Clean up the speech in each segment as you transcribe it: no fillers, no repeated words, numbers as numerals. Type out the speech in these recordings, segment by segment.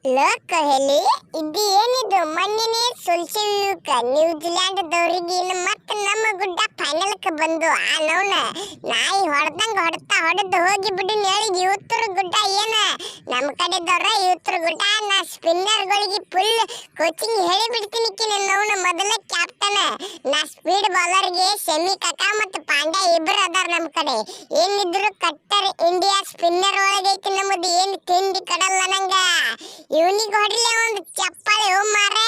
ಕೊಹ್ಲಿ ಇದು ಏನಿದು ಮೊನ್ನೆನೇ ಸೋಲ್ಸಿಕ ನ್ಯೂಜಿಲ್ಯಾಂಡ್ ಮತ್ತೆ ನಮ್ಮ ಗುಡ್ಡ ಫೈನಲ್ಗೆ ಬಂದು ಆ ನೌನ ನಾಯಿ ಹೊಡೆದು ಹೋಗಿ ಬಿಡು ಹೇಳಿ ಯೂತ್ತರ ಗುಡ್ಡ ಏನ ನಮ್ಮ ಕಡೆದವ್ರ ಯೂತ್ತರ ಗುಡ್ಡ ನಾ ಸ್ಪಿನ್ನರ್ಗಳಿಗೆ ಫುಲ್ ಕೋಚಿಂಗ್ ಹೇಳಿ ಬಿಡ್ತೀನಿ ನೌನ ಮೊದಲ ಕ್ಯಾಪ್ಟನ್ ನಾ ಸ್ಪೀಡ್ ಬೌಲರ್ಗೆ ಶಮಿ ಕಾಕಾ ಮತ್ತು ಪಾಂಡ್ಯ ಇಬ್ಬರು ಅದಾರ ನಮ್ಮ ಕಡೆ ಏನಿದ್ರು ಕಟ್ಟರ್ ಇಂಡಿಯಾ ಸ್ಪಿನ್ನರ್ ಒಳಗೈತಿ ನಮ್ಮದು ಏನು ತಿಂಡಿ ಕಡಲ್ಲ ನಂಗ ಇವನಿಗೆ ಹೊಡಿಲೆ ಒಂದು ಚಪ್ಪಾಳೆ ಓ ಮಾರೇ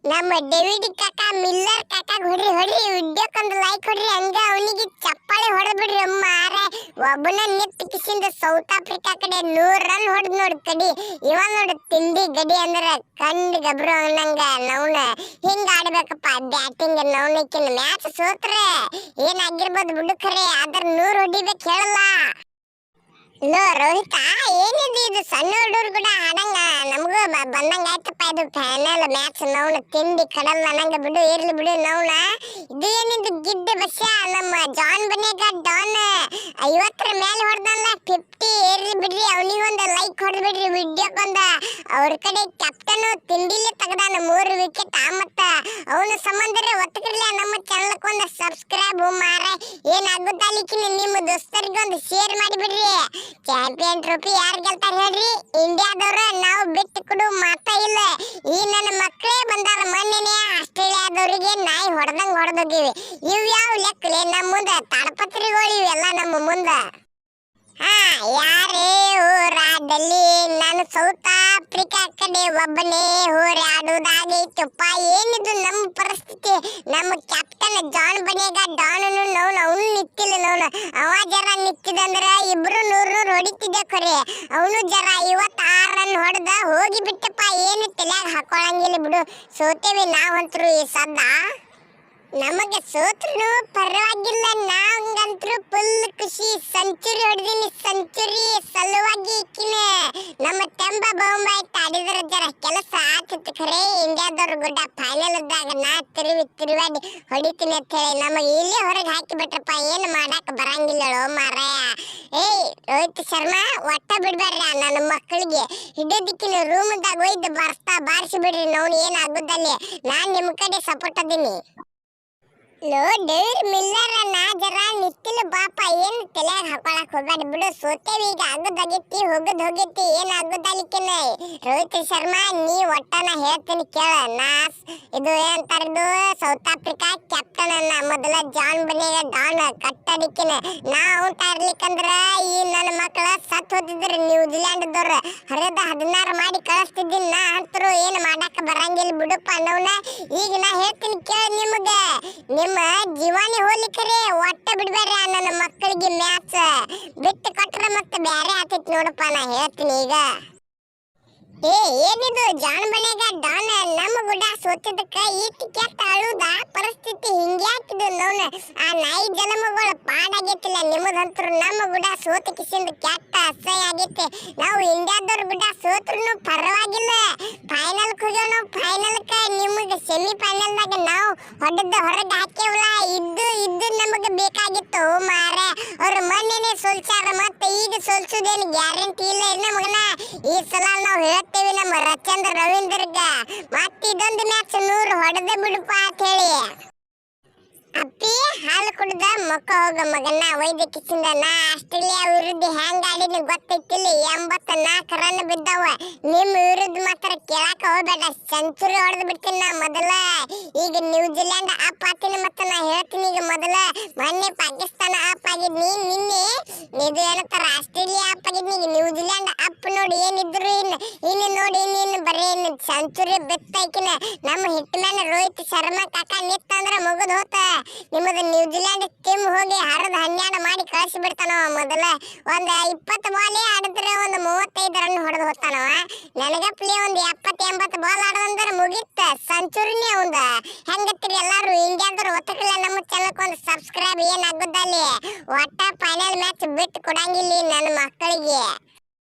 ನಮ್ಮ ಡೇವಿಡ್ ಕಾಕಾ ಮಿಲ್ಲರ್ ಕಾಕಾ ಹೊಡ್ರಿ ವಿಡಿಯೋಕ್ಕೊಂದು ಲೈಕ್ ಹೊಡ್ರಿ ಹಂಗ ಅವನಿಗೆ ಚಪ್ಪಾಳೆ ಹೊಡೆದ್ಬಿಡ್ರಿ ಮಾರೇ ಒಬ್ಬನ ನಿತ್ ಕಿಸಿಂದ ಸೌತ್ ಆಫ್ರಿಕಾ ಕಡೆ 100 ರನ್ ಹೊಡೆದ್ ನೋಡ್ ಕಡಿ ಇವ ನೋಡು ತಿಂಡಿ ಗಡಿ ಅಂದ್ರ ಕಂಡ್ ಗಬ್ರು ಅನ್ನಂಗ ನೌನ ಹಿಂಗ ಆಡ್ಬೇಕಪ್ಪ ಬ್ಯಾಟಿಂಗ್ ನೌನಕ್ಕಿನ ಮ್ಯಾಚ್ ಸೋತ್ರೆ ಏನಾಗಿರ್ಬೋದು ಬಿಡು ಖರೆ ಆದ್ರ 100 ಹೊಡಿಬೇಕು ಹೇಳಲ್ಲ ರೋಹಿತ ಏನಿದೆ ಇದು ಸಣ್ಣ ಹುಡುಗರು ಕೂಡ ಆಡಂಗ ನಮಗೂ ಬಂದಂಗ ಆಯ್ತಪ್ಪ ಇದು ಫೈನಲ್ ಮ್ಯಾಚ್ ನೌನ ತಿಂಡಿ ಕಡಲ್ಲ ನಂಗ ಬಿಡು ಇರ್ಲಿ ಬಿಡು ನೌನ ಇದು ಏನಿದು ಗಿಡ್ಡ ಬಸ್ಸ ನಮ್ಮ ಜಾನ್ ಬನೇಗ ಡಾನ್ 50ರ ಮೇಲೆ ಹೊಡೆದಲ್ಲ 50 ಇರ್ಲಿ ಬಿಡ್ರಿ ಅವನಿಗೊಂದು ಲೈಕ್ ಹೊಡೆದ್ಬಿಡ್ರಿ ವಿಡಿಯೋಕ್ಕೊಂದ ಅವ್ರ ಕಡೆ ಕ್ಯಾಪ್ಟನ್ ತಿಂಡಿಲಿ ತೆಗ್ದಾನ 3 ವಿಕೆಟ್ ಮತ್ತ ಅವನ ಸಂಬಂಧರೇ ಒತ್ತಕಿರ್ಲಿ ನಮ್ಮ ಚಾನಲ್ಕೊಂದು ಸಬ್ಸ್ಕ್ರೈಬ್ ಮಾರ ಏನಾಗುತ್ತಲಿಕ್ಕಿನ ನಿಮ್ಮ ದೋಸ್ತರಿಗೊಂದು ಶೇರ್ ಮಾಡಿಬಿಡ್ರಿ ಚಾಂಪಿಯನ್ ಟ್ರೋಫಿ ಯಾರು ಗೆಲ್ತಾರೆ ಹೇಳ್ರಿ ಇಂಡಿಯಾದವ್ರು ನಾವು ಬಿಟ್ಟು ಕೊಡು ಮಾತಾ ಇಲ್ಲ ಈ ನನ್ನ ಮಕ್ಕಳೇ ಬಂದಾರ ಮೊನ್ನೆನೇ ಆಸ್ಟ್ರೇಲಿಯಾದವರಿಗೆ ನಾಯಿ ಹೊಡೆದೋಗಿವಿ ಇವ್ ಯಾವ ಲೆಕ್ಕಲೆ ನಮ್ಮ ಮುಂದೆ ತಾಡಪತ್ರಿಗಳು ಇವೆಲ್ಲ ನಮ್ಮ ಮುಂದೆ ಯಾರೇ ಹೋರಾಡಲಿ ನಾನು ಸೌತ್ ಆಫ್ರಿಕಾ ಕಡೆ ಒಬ್ಬನೇ ಹೋರಾಡುವುದಾಗೈತಪ್ಪ ಏನಿದು ನಮ್ಮ ಪರಿಸ್ಥಿತಿ ನಮ್ಮ ಕ್ಯಾಪ್ಟನ್ ಜಾನ್ ಬನೇಗ ಡಾನನು ನೌನ ಅವನು ನಿತ್ತಿಲ್ಲ ನೌನ ಅವ ಜರ ನಿತ್ತಿದಂದ್ರ ಇಬ್ರು 100 ಹೊಡಿತಿದ್ದೆ ಖರೆ ಅವನು ಜರ 56 ರನ್ ಹೊಡೆದ ಹೋಗಿ ಬಿಟ್ಟಪ್ಪ ಏನು ತಲೆಯಾಗ ಹಾಕೊಳಂಗಿಲ್ಲ ಬಿಡು ಸೋತೇವಿ ನಾವಂತರು ಈ ಸದ್ದ ನಮಗೆ ಸೋತ್ರು ಪರವಾಗಿಲ್ಲ ನಾವಂಗಂತೂ ಫುಲ್ ಖುಷಿ ಸೆಂಚುರಿ ಹೊಡೆದಿನಿ ಸೆಂಚುರಿ ಸಲುವಾಗಿ ನಮ್ಮ ಟೆಂಬ ಬೊಂಬಾಯ್ತು ಆಡಿದ್ರ ಜರ ಕೆಲಸ ಆತಿತ್ತು ಖರೆ ಇಂಡಿಯಾದವ್ರ ಗುಡ್ಡ ಫೈನಲ್ ಇದ್ದಾಗ ನಾ ತಿರುವಾಡಿ ಹೊಡಿತೀನಿ ಅಂತ ಹೇಳಿ ನಮಗೆ ಇಲ್ಲೇ ಹೊರಗೆ ಹಾಕಿ ಬಿಟ್ರಪ್ಪ ಏನು ಮಾಡಾಕ ಬರಂಗಿಲ್ಲ ಮಾರಾಯ ಏಯ್ ರೋಹಿತ್ ಶರ್ಮಾ ಒಟ್ಟ ಬಿಡ್ಬೇಡ್ರಿ ನನ್ನ ಮಕ್ಕಳಿಗೆ ಹಿಡಿಯೋದಿಕ್ಕಿನ ರೂಮ್ದಾಗ ಒಯ್ದು ಬಾರಿಸಿ ಬಿಡ್ರಿ ನೋಡಿ ಏನಾಗುದಲ್ಲಿ ನಾನು ನಿಮ್ಮ ಕಡೆ ಸಪೋರ್ಟ್ ಅದೀನಿ ಡೇವಿಡ್ ಮಿಲ್ಲರ್ ನಾ ಜರ ನಿತ್ತಿಲ್ಲ ಬಾಪ ಏನು ತಲೆಯಾಗ ಹಾಕೊಳಕ್ ಹೋಗ್ಬೇಡ ಬಿಡು ಸೋತೇವಿ ಈಗ ಆಗೋದಾಗೈತಿ ಹೋಗೈತಿ ಏನಾಗೋದಲಿಕ್ಕಿನ ರೋಹಿತ್ ಶರ್ಮಾ ನೀ ಒಟ್ಟ ನಾ ಹೇಳ್ತೀನಿ ಕೇಳ ನಾ ಇದು ಏನಂತಾರದು ಸೌತ್ ಆಫ್ರಿಕಾ ಕ್ಯಾಪ್ಟನ್ ಅನ್ನ ಮೊದಲ ಜಾನ್ ಬನೇಗ ಡಾನ್ ಕಟ್ಟಡಿಕ್ಕಿನ ನಾ ಔಟ್ ಆಡ್ಲಿಕ್ಕಂದ್ರ ಈ ನನ್ನ ಮಕ್ಕಳ ಸತ್ ಹೋದಿದ್ರು ನ್ಯೂಜಿಲ್ಯಾಂಡ್ದವ್ರು 16 ಮಾಡಿ ಕಳಿಸ್ತಿದ್ದೀನಿ ನಾ ಅಂತರು ಏನು ಮಾಡಾಕ ಬರಂಗಿಲ್ಲ ಬಿಡುಪ್ಪ ಅನ್ನೋನ ಈಗ ನಾ ಹೇಳ್ತೀನಿ ಕೇಳ ನಿಮಗೆ ನಿಮ್ಮ ಜೀವಾನಿ ಹೋಲಿಕರೆ ಒಟ್ಟ ಬಿಡ್ಬೇಡ್ರಿ ನನ್ನ ಮಕ್ಕಳಿಗೆ ಮ್ಯಾಚ್ ಬಿಟ್ಟು ಕೊಟ್ರ ಮತ್ತೆ ಬ್ಯಾರೆ ಆತೈತಿ ನೋಡಪ್ಪ ನಾ ಹೇಳ್ತೀನಿ ಈಗ ಏನಿದು ಜಾನ್ ಬನೇಗ ಡಾನ್ ನಮ್ಮ ಗುಡ್ಡ ಸೋತಿದ್ದಕ್ಕ ಈ ಟಿಕೆಟ್ ಅಳುದ ಪರಿಸ್ಥಿತಿ ಹಿಂಗ್ಯಾಕಿದು ನೋನ ಆ ನಾಯಿ ಜನ್ಮಗಳು ಪಾಡಾಗೈತಿಲ್ಲ ನಿಮ್ಮದಂತರು ನಮ್ಮ ಗುಡ್ಡ ಸೋತ ಕಿಸಿಂದ ಕೆಟ್ಟ ಅಸಹ್ಯ ಆಗೈತಿ ನಾವು ಇಂಡಿಯಾದವ್ರ ಗುಡ್ಡ ಸೋತ್ರು ಪರವಾಗಿಲ್ಲ ಫೈನಲ್ ಹೋಗ್ಯಾವ ನಾವು ಫೈನಲ್ಕ ನಿಮಗೆ ಸೆಮಿ ಫೈನಲ್ದಾಗ ನಾವು ಹೊರಗೆ ಹಾಕ್ಯವಲ್ಲ ಇದ್ದು ನಮಗೆ ಬೇಕಾಗಿತ್ತು ಮಾರೆ ಅವ್ರ ಮೊನ್ನೆನೇ ಸೋಲ್ಸಾರ ಮತ್ತೆ ಈಗ ಸೋಲ್ಸೋದೇನು ಗ್ಯಾರಂಟಿ ಇಲ್ಲ ನಮಗನ ಈ ಸಲ ನಾವು ಹೇಳ್ತೇವೆ ನಮ್ಮ ರಚಂದ್ರ ರವೀಂದ್ರಗ ಮತ್ತೆ ಇದೊಂದು ಮ್ಯಾಚ್ 100 ಹೊಡೆದ ಬಿಡುಪ್ಪ ಅಂತ ಹೇಳಿ ಅಪ್ಪಿ ಹಾಲು ಕುಡ್ದ ಮೊಕ್ಕ ಹೋಗ ಮಗನ ವೈದ್ಯ ಕಿಸಿಂದ ನಾ ಆಸ್ಟ್ರೇಲಿಯಾ ವಿರುದ್ಧ ಹೆಂಗ ಆಡಿನ ಗೊತ್ತೈತಿಲ್ಲ 84 ರನ್ ಬಿದ್ದಾವ ನಿಮ್ಮ ವಿರುದ್ಧ ಮಾತ್ರ ಕೇಳಾಕ ಹೋಗ್ಬೇಡ ಸೆಂಚುರಿ ಹೊಡೆದು ಬಿಡ್ತೀನಿ ನಾ ಮೊದಲ ಈಗ ನ್ಯೂಜಿಲ್ಯಾಂಡ್ ಅಪ್ ಆತೀನಿ ಮತ್ತೆ ನಾ ಹೇಳ್ತೀನಿ ಈಗ ಮೊದಲ ಮೊನ್ನೆ ಪಾಕಿಸ್ತಾನ ಅಪ್ ಆಗಿದ್ನಿ ನಿನ್ನೆ ಇದು ಏನಂತಾರ ಆಸ್ಟ್ರೇಲಿಯಾ ಅಪ್ ಆಗಿದ್ನಿ ಈಗ ನ್ಯೂಜಿಲ್ಯಾಂಡ್ ಅಪ್ ನೋಡಿ ಏನಿದ್ರು ಇನ್ನು ನೋಡಿ ಇನ್ನು ಬರೀ ಸೆಂಚುರಿ ಬಿತ್ತೈಕಿನ ನಮ್ಮ ಹಿಟ್ ಮ್ಯಾನ್ ರೋಹಿತ್ ಶರ್ಮಾ ಕಾಕಾ ನಿತ್ತಂದ್ರ ಮುಗಿದು ಹೋತ ನಿಮ್ಮದು ನ್ಯೂಜಿಲ್ಯಾಂಡ್ ಟೀಮ್ ಹೋಗಿ 12 ಮಾಡಿ ಕಳಿಸಿ ಬಿಡ್ತಾನವ ಮೊದಲ ಒಂದು 20 ಬಾಲ್ ಆಡಿದ್ರೆ ಒಂದು 35 ರನ್ ಹೊಡೆದು ಹೋಗ್ತಾನವ ನನಗಪ್ಲಿ ಒಂದು 70-80 ಬಾಲ್ ಆಡೋದಂದ್ರೆ ಮುಗಿತ್ತ ಸೆಂಚುರಿನೇ ಅವಂದ ಹೆಂಗತ್ತೀರಿ ಎಲ್ಲಾರು ಇಂಡಿಯಾದವ್ರು ಒತ್ತಕಿಲ್ಲ ನಮ್ಮ ಚಾನಲ್ಕೊಂದು ಸಬ್ಸ್ಕ್ರೈಬ್ ಏನಾಗುದಲ್ಲಿ ಒಟ್ಟ ಫೈನಲ್ ಮ್ಯಾಚ್ ಬಿಟ್ಟು ಕೊಡಂಗಿಲ್ಲ ನನ್ನ ಮಕ್ಕಳಿಗೆ